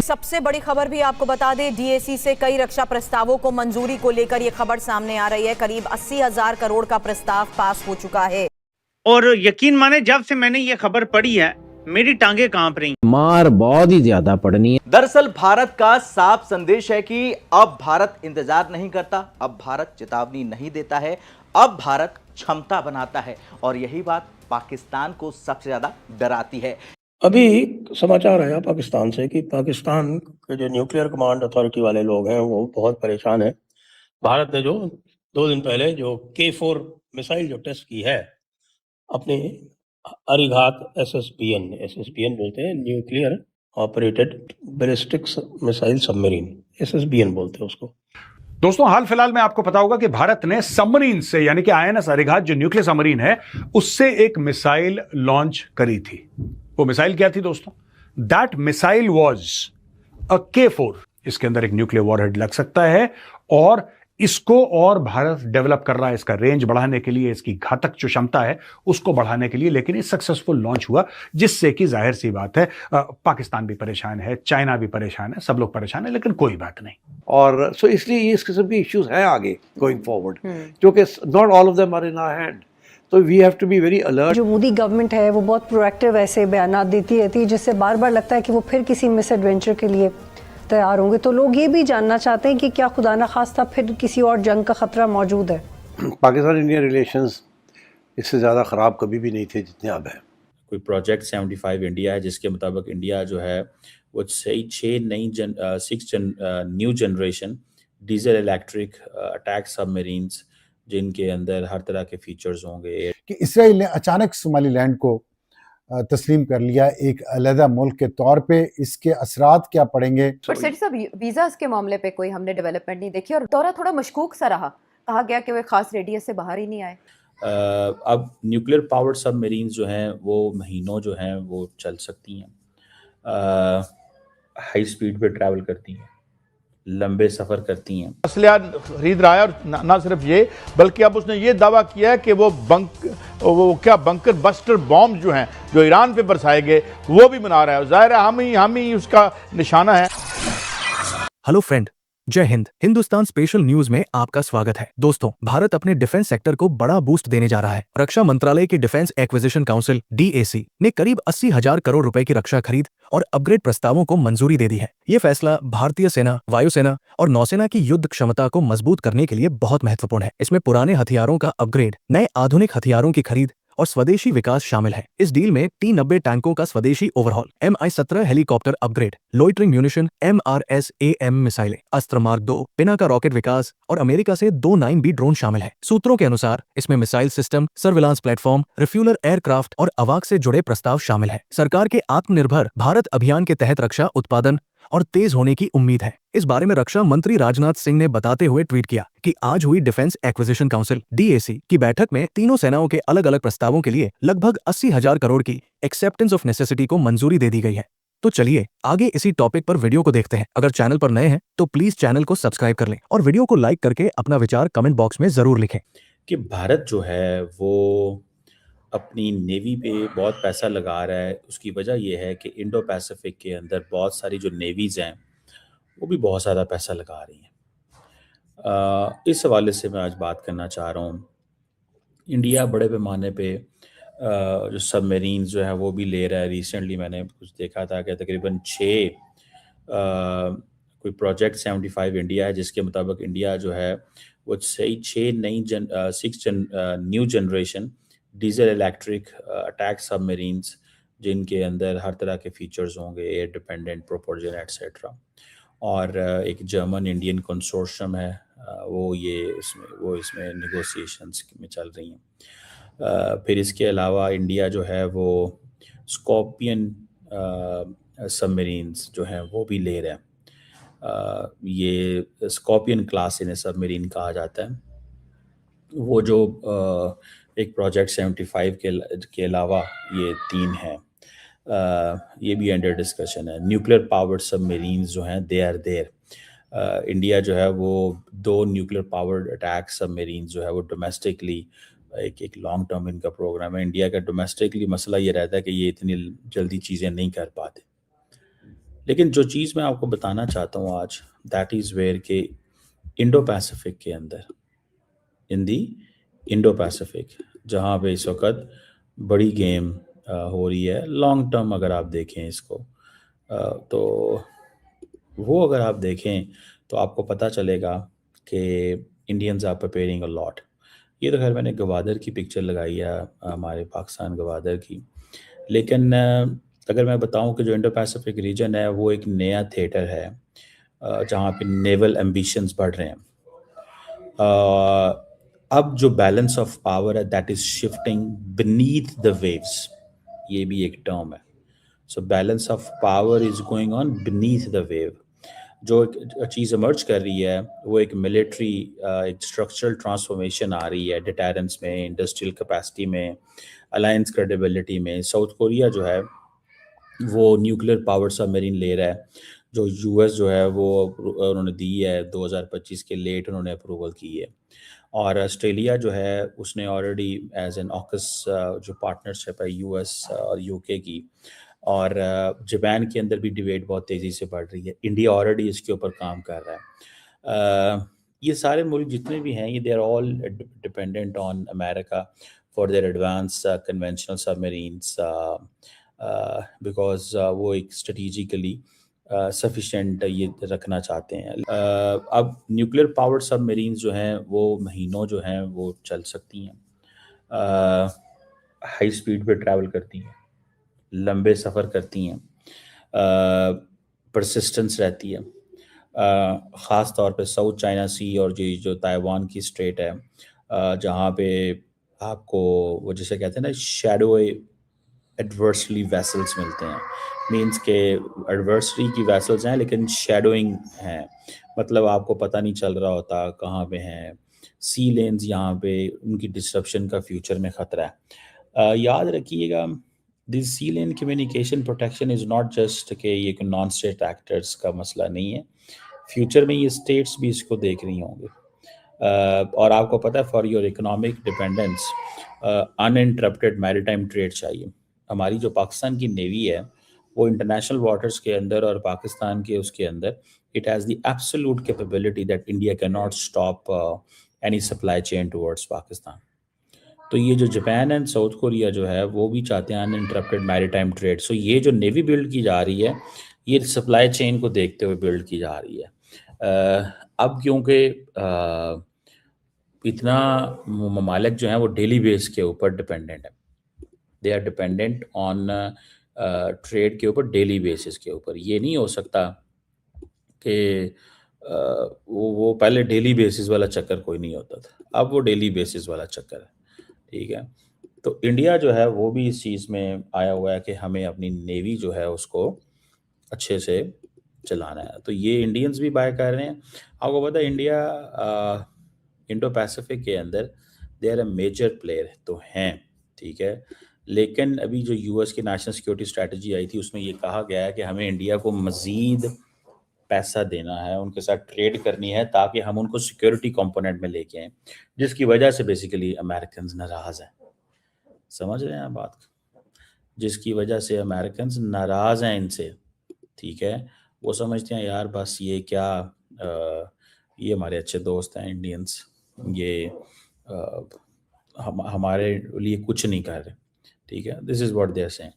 सबसे बड़ी खबर भी आपको बता दें, डीएसी से कई रक्षा प्रस्तावों को मंजूरी को लेकर यह खबर सामने आ रही है। करीब 80,000 करोड़ का प्रस्ताव पास हो चुका है। और यकीन माने जब से मैंने ये खबर पढ़ी है मेरी टांगे कांप रही। मार बहुत ही ज्यादा पड़नी है। दरअसल भारत का साफ संदेश है कि अब भारत इंतजार नहीं करता, अब भारत चेतावनी नहीं देता है, अब भारत क्षमता बनाता है। और यही बात पाकिस्तान को सबसे ज्यादा डराती है। अभी समाचार आया पाकिस्तान से कि पाकिस्तान के जो न्यूक्लियर कमांड अथॉरिटी वाले लोग हैं वो बहुत परेशान हैं। भारत ने जो 2 दिन पहले जो K4 मिसाइल जो टेस्ट की है अपने अरिघात एसएसबीएन बोलते हैं, nuclear operated ballistic missile submarine, SSBN बोलते हैं उसको। दोस्तों, हाल फिलहाल में आपको पता होगा कि भारत ने सबमरीन से यानी कि INS अरिघात जो न्यूक्लियर सबमरीन है उससे एक मिसाइल लॉन्च करी थी। वो मिसाइल क्या थी दोस्तों? That missile was a K4। इसके अंदर एक न्यूक्लियर वॉरहेड लग सकता है और इसको और भारत डेवलप कर रहा है, इसका रेंज बढ़ाने के लिए, इसकी घातक जो क्षमता है उसको बढ़ाने के लिए। लेकिन ये सक्सेसफुल लॉन्च हुआ, जिससे कि जाहिर सी बात है पाकिस्तान भी परेशान है, चाइना भी परेशान है, सब लोग परेशान है, लेकिन कोई बात नहीं। और सो इसलिए ये इस किस्म के इश्यूज हैं आगे गोइंग फॉरवर्ड, क्योंकि not all of them are in our hand, तो we have to be very alert. जो मोदी गवर्नमेंट है वो बहुत प्रोएक्टिव ऐसे बयानात देती रहती है जिससे बार बार लगता है कि वो फिर किसी मिस एडवेंचर के लिए तैयार होंगे। तो लोग ये भी जानना चाहते हैं कि क्या खुदा ना खास्ता फिर किसी और जंग का खतरा मौजूद है। पाकिस्तान इंडिया रिलेशंस इससे ज़्यादा ख़राब कभी भी नहीं थे जितने अब है। कोई प्रोजेक्ट 75 इंडिया है जिसके मुताबिक इंडिया जो है वो 6 new generation diesel electric attack submarines जिनके अंदर हर तरह के फीचर्स होंगे। कि इसराइल ने अचानक सोमालीलैंड को तस्लीम कर लिया एक अलग मुल्क के तौर पे, इसके असरात क्या पड़ेंगे? पर सेठ साहब, वीज़ास के मामले पे कोई हमने डेवलपमेंट नहीं देखी और दौरा थोड़ा मशकूक सा रहा। कहा गया कि वे खास रेडियस से बाहर ही नहीं आए। अब न्यूक्लियर पावर्ड सबमरीन्स जो हैं वो महीनों जो हैं वो चल सकती हैं, हाई स्पीड पे ट्रैवल करती हैं, लंबे सफर करती हैं। असलिया खरीद रहा है और ना सिर्फ ये बल्कि अब उसने ये दावा किया है कि वो बंकर बस्टर बॉम्ब जो हैं जो ईरान पे बरसाए गए वो भी बना रहा है। जाहिर है हम ही उसका निशाना है। हेलो फ्रेंड, जय हिंद। हिंदुस्तान स्पेशल न्यूज में आपका स्वागत है। दोस्तों, भारत अपने डिफेंस सेक्टर को बड़ा बूस्ट देने जा रहा है। रक्षा मंत्रालय की डिफेंस एक्विजिशन काउंसिल DAC ने करीब 80,000 करोड़ रुपए की रक्षा खरीद और अपग्रेड प्रस्तावों को मंजूरी दे दी है। ये फैसला भारतीय सेना, वायुसेना और नौसेना की युद्ध क्षमता को मजबूत करने के लिए बहुत महत्वपूर्ण है। इसमें पुराने हथियारों का अपग्रेड, नए आधुनिक हथियारों की खरीद और स्वदेशी विकास शामिल है। इस डील में T-90 टैंकों का स्वदेशी overhaul, Mi-17 helicopter upgrade, loitering munition, MRS-AM मिसाइलें, अस्त्र मार्क 2, पिना का रॉकेट विकास और अमेरिका से 2 9B ड्रोन शामिल है। सूत्रों के अनुसार इसमें missile system, surveillance platform, refueller aircraft और अवाक से जुड़े प्रस्ताव शामिल है। सरकार के आत्मनिर्भर भारत अभियान के तहत रक्षा उत्पादन और तेज होने की उम्मीद है। इस बारे में रक्षा मंत्री राजनाथ सिंह ने बताते हुए ट्वीट किया कि आज हुई डिफेंस एक्विजिशन काउंसिल DAC की बैठक में तीनों सेनाओं के अलग अलग प्रस्तावों के लिए लगभग 80,000 करोड़ की एक्सेप्टेंस ऑफ नेसेसिटी को मंजूरी दे दी गई है। तो चलिए आगे इसी टॉपिक पर वीडियो को देखते हैं। अगर चैनल पर नए हैं तो प्लीज चैनल को सब्सक्राइब कर लें और वीडियो को लाइक करके अपना विचार कमेंट बॉक्स में जरूर लिखें। कि भारत जो है वो अपनी नेवी पे बहुत पैसा लगा रहा है। उसकी वजह यह है कि इंडो पैसिफिक के अंदर बहुत सारी जो नेवीज़ हैं वो भी बहुत ज़्यादा पैसा लगा रही हैं। इस हवाले से मैं आज बात करना चाह रहा हूँ। इंडिया बड़े पैमाने पे जो सबमरीन जो है वो भी ले रहा है। रिसेंटली मैंने कुछ देखा था कि तकरीबन 6 कोई प्रोजेक्ट 75 इंडिया है जिसके मुताबिक इंडिया जो है वो 6 new generation diesel electric attack submarines जिनके अंदर हर तरह के फीचर्स होंगे, एयर डिपेंडेंट, प्रोपोर्जन एटसेट्रा। और एक जर्मन इंडियन कंसोर्शियम है, वो इसमें नेगोशिएशंस में चल रही हैं। फिर इसके अलावा इंडिया जो है वो स्कॉर्पियन सबमरीन्स जो हैं वो भी ले रहा है। ये स्कॉर्पियन क्लास इन्हें सबमरीन कहा जाता है। वो जो एक प्रोजेक्ट 75 के अलावा ये 3 हैं, ये भी अंडर डिस्कशन है। न्यूक्लियर पावर्ड सबमरीन्स जो हैं दे आर देयर। इंडिया जो है वो 2 न्यूक्लियर पावर्ड अटैक सबमरीन्स जो है वो डोमेस्टिकली एक लॉन्ग टर्म इनका प्रोग्राम है। इंडिया का डोमेस्टिकली मसला ये रहता है कि ये इतनी जल्दी चीज़ें नहीं कर पाते, लेकिन जो चीज़ मैं आपको बताना चाहता हूँ आज, दैट इज़ वेयर के इंडो पैसिफिक के अंदर, इन दी इंडो पैसिफिक, जहाँ पे इस वक्त बड़ी गेम हो रही है लॉन्ग टर्म, अगर आप देखें इसको तो वो अगर आप देखें तो आपको पता चलेगा कि Indians are preparing a lot. ये तो खैर मैंने गवादर की पिक्चर लगाई है, हमारे पाकिस्तान गवादर की, लेकिन अगर मैं बताऊं कि जो इंडो पैसिफिक रीजन है वो एक नया थिएटर है जहाँ पे नेवल एम्बिशंस बढ़ रहे हैं। अब जो बैलेंस ऑफ पावर है that is shifting beneath the waves, ये भी एक टर्म है। So balance of power is going on beneath the wave. जो एक चीज़ इमर्ज कर रही है वो एक मिलिट्री एक स्ट्रक्चरल ट्रांसफॉर्मेशन आ रही है, डिटरेंस में, इंडस्ट्रियल कैपेसिटी में, अलायंस क्रेडिबिलिटी में। साउथ कोरिया जो है वो न्यूक्लियर पावर सबमरीन ले रहा है, जो यूएस जो है वो उन्होंने दी है 2025 के लेट उन्होंने अप्रूवल की है। और ऑस्ट्रेलिया जो है उसने ऑलरेडी एज एन ऑकस जो पार्टनरशिप है यूएस और यूके की, और जापान के अंदर भी डिबेट बहुत तेज़ी से बढ़ रही है। इंडिया ऑलरेडी इसके ऊपर काम कर रहा है। ये सारे मुल्क जितने भी हैं ये they are all dependent on America for their advance conventional submarines, because वो एक स्ट्रेटिजिकली सफिशेंट ये रखना चाहते हैं। अब न्यूक्लियर पावर्ड सबमरीन्स जो हैं वो महीनों जो हैं वो चल सकती हैं, हाई स्पीड पे ट्रैवल करती हैं, लंबे सफ़र करती हैं, परसिस्टेंस रहती है। ख़ास तौर पे साउथ चाइना सी और जो ताइवान की स्ट्रेट है, जहाँ पे आपको वो जिसे कहते हैं ना शैडो एडवर्सली वेसल्स मिलते हैं, मींस के एडवर्सरी की वेसल्स हैं लेकिन शैडोइंग हैं, मतलब आपको पता नहीं चल रहा होता कहाँ पे हैं। सी लेन्स यहाँ पे उनकी डिस्ट्रप्शन का फ्यूचर में ख़तरा है। याद रखिएगा this sea lane communication protection is not just कि ये नॉन स्टेट एक्टर्स का मसला नहीं है, फ्यूचर में ये स्टेट्स भी इसको देख रही होंगे। और आपको पता है for your economic dependence uninterrupted maritime trade चाहिए। हमारी जो पाकिस्तान की नेवी है वो इंटरनेशनल वाटर्स के अंदर और पाकिस्तान के उसके अंदर it has the absolute capability that India can not stop any supply chain towards Pakistan. तो ये जो जापान एंड साउथ कोरिया जो है वो भी चाहते हैं अनइंटरप्टेड मैरीटाइम ट्रेड। सो ये जो नेवी बिल्ड की जा रही है ये सप्लाई चेन को देखते हुए बिल्ड की जा रही है। अब क्योंकि इतना ममालिक जो हैं वो डेली बेस के ऊपर डिपेंडेंट है, they are dependent on trade के ऊपर डेली बेसिस के ऊपर। ये नहीं हो सकता कि वो पहले डेली बेसिस वाला चक्कर कोई नहीं होता था, अब वो डेली बेसिस वाला चक्कर है, ठीक है। तो इंडिया जो है वो भी इस चीज़ में आया हुआ है कि हमें अपनी नेवी जो है उसको अच्छे से चलाना है। तो ये इंडियंस भी बाय कर रहे हैं। आपको पता है इंडिया इंडो पैसिफिक के अंदर they are a major player तो हैं, ठीक है, लेकिन अभी जो यूएस की नेशनल सिक्योरिटी स्ट्रैटेजी आई थी उसमें ये कहा गया है कि हमें इंडिया को मज़ीद पैसा देना है, उनके साथ ट्रेड करनी है ताकि हम उनको सिक्योरिटी कंपोनेंट में लेके आएँ, जिसकी वजह से बेसिकली अमेरिकन्स नाराज़ हैं। समझ रहे हैं आप बात, जिसकी वजह से अमेरिकन्स नाराज़ हैं इनसे, ठीक है। वो समझते हैं यार बस ये क्या ये हमारे अच्छे दोस्त हैं इंडियंस, ये हमारे लिए कुछ नहीं कर रहे, ठीक है। This is what they are saying.